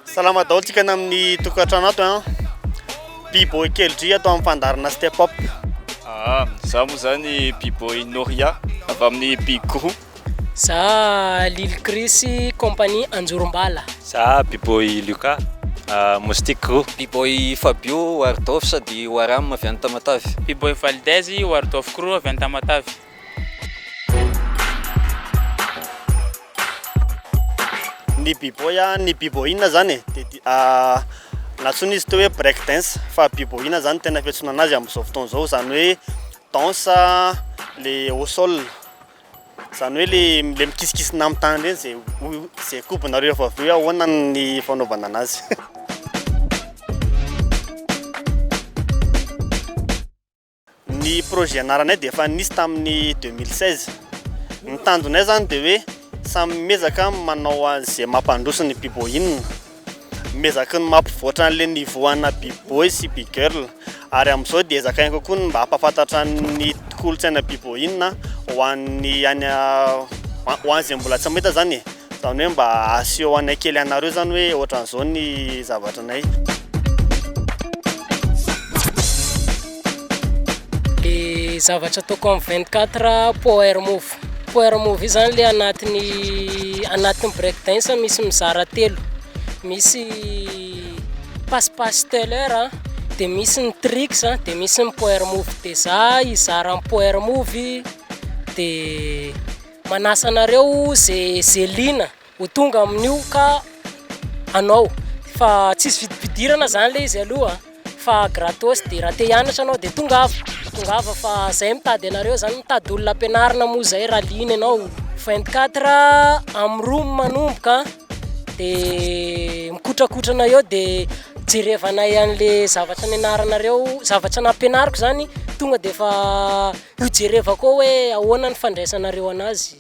Salama daholo tsika amin'ny tokantrano ato a B-boy keldry atao amin'ny fandarana step up. Za moa zany B-boy Noria avy amin'ny Big Crew. Za Lil Chris compagnie Anjorumbala. Za B-boy Lucas Moustique Crew. B-boy Fabio Wardov sady Waram avy any Tamatavy. B-boy Valdez Wardov Crew avy any Tamatavy. Ny B-boy ny B-boyina zany natsony izy teo hoe break dance fa B-boyina zany tena fiantsona anazy amin'izao fotoana zao zany hoe danse le au sol zany hoe le mikisikisina amin'ny tany reny zay kombinareo efa avy hoe ahoana ny fanaovana anazy. Ny projet anaranay dia efa nisy tamin'ny 2016. Ny tandronay zany dia hoe samy mezaka manao an'izay mampandroso ny B-boyina, mezaka ny mampivoatra an'le niveau ana B-boy sy B-girl ary amin'izao dia ezakainy kokoa mba hampafantatra ny kolontsaina B-boyina ho an'izay mbola tsy mahita zany zany hoe mba aseho anay kely anareo zany hoe ohatran'izao ny zavatra anay. Le zavatra ataoko amin'ny 24 power move. Power move zany le anatin'ny break dance misy mizara telo. Misy passe teller dia misy ny tricks dia misy ny power move. Dia za izara amin'ny power move dia manasa anareo zay lina ho tonga amin'io ka anao fa tsisy vidividirana zany le izy aloha fa gratos dia raha te hianatra anao dia tongava fa zay mitady anareo zany mitady olona ampianarina moa zay raha lina anao 24 amin'ny room manomboka dia mikotrakotrana eo dia jerevanay an'le zavatra nianaranareo zavatra nampianariko zany tonga dia efa io jerevako hoe ahoana ny fandraisanareo anazy.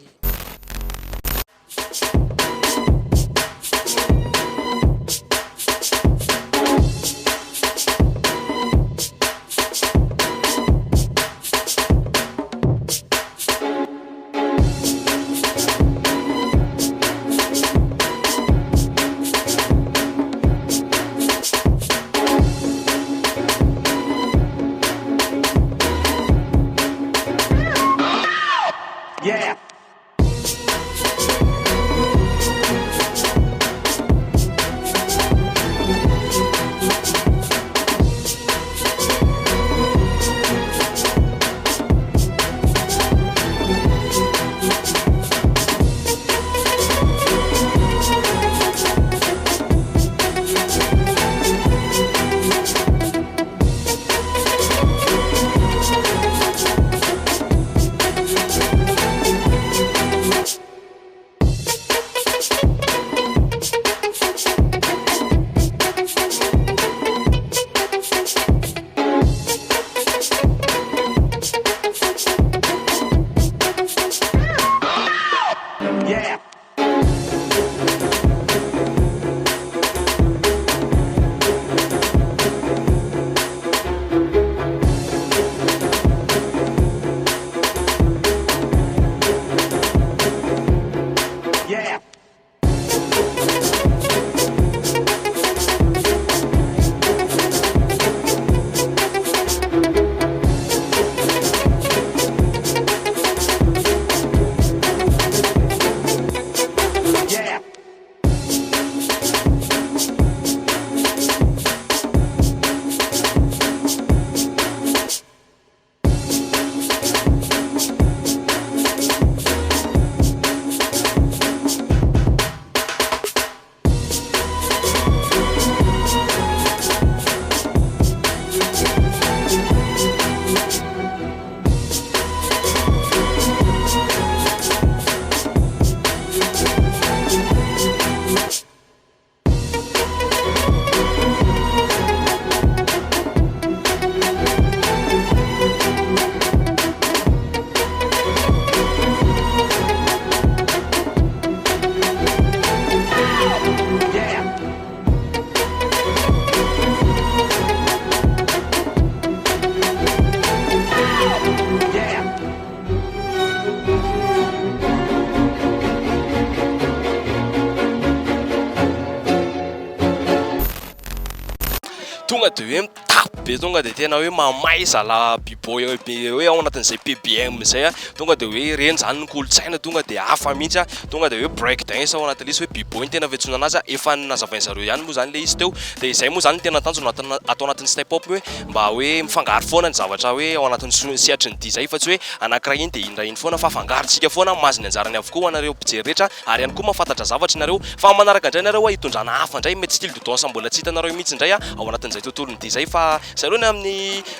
tonga de hoe mitapy be, tonga de tena hoe mamay zala b-boy hoe ao anatin'izay PBM zay tonga de hoe reny zany ny kolotsaina, tonga de hafa mihitsy tonga de hoe break dance ao anatin'ilay izy hoe b-boy tena fiantsoana anazy efa nazavainy zareo ihany moa zany le izy teo, de izay moa zany tena tanjo atao anatin'ny step hop hoe mba hoe mifangaro foana ny zavatra hoe ao anatin'ny siatry ny dihy zay, fa tsy hoe anankiray iny de indray iny foana fa afangarontsika foana maziny anjarany avokoa anareo mpijery rehetra, ary ihany koa mahafantatra zavatra nareo fa manaraka indray nareo hitondrana hafa indray mety style de danse mbola tsy hitanareo mihitsy indray ao anatin'izay tontolon'ny dihy zay, fa zareo ny amin'ny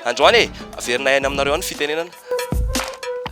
androany averinay any aminareo any fitenenana.